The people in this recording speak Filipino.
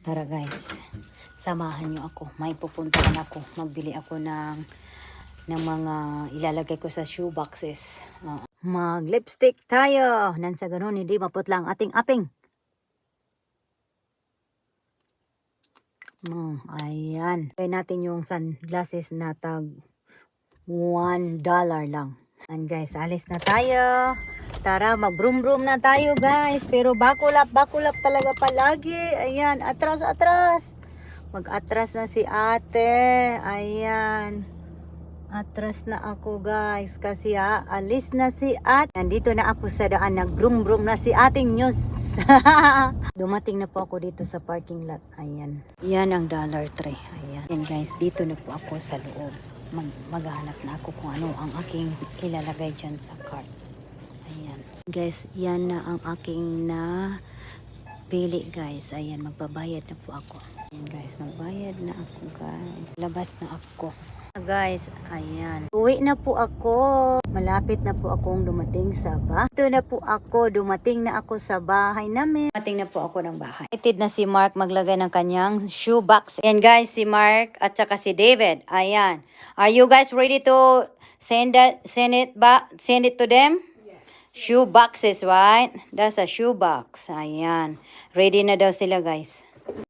Tara guys, samahan nyo ako. May pupuntahan ako. Magbili ako ng mga ilalagay ko sa shoe boxes. Mag-lipstick tayo. Nang sa ganun, hindi maputla ang ating aping. Ayan. Kaya natin yung sunglasses na tag $1 lang. And guys, alis na tayo. Tara, mag-broom-broom na tayo guys. Pero bakulap talaga palagi. Ayan, atras. Mag-atras na si ate. Ayan. Atras na ako guys. Kasi alis na si ate. Nandito na ako sa daan. Nag-broom-broom na si ating news. Dumating na po ako dito sa parking lot. Ayan. Yan ang Dollar Tree. Ayan. Ayan guys, dito na po ako sa loob. Maghahanap na ako kung ano ang aking ilalagay dyan sa cart. Ayan. Guys, yan na ang aking na pili guys. Ayan, magbabayad na po ako. Ayan guys, magbayad na ako guys. Labas na ako. Guys, ayan. Uwi na po ako. Malapit na po akong dumating sa bahay. Ito na po ako. Dumating na ako sa bahay namin. Dumating na po ako ng bahay. Excited na si Mark maglagay ng kanyang shoe box. Ayan guys, si Mark at saka si David. Ayan. Are you guys ready to send it to them? Yes. Shoe boxes, right? That's a shoe box. Ayan. Ready na daw sila guys.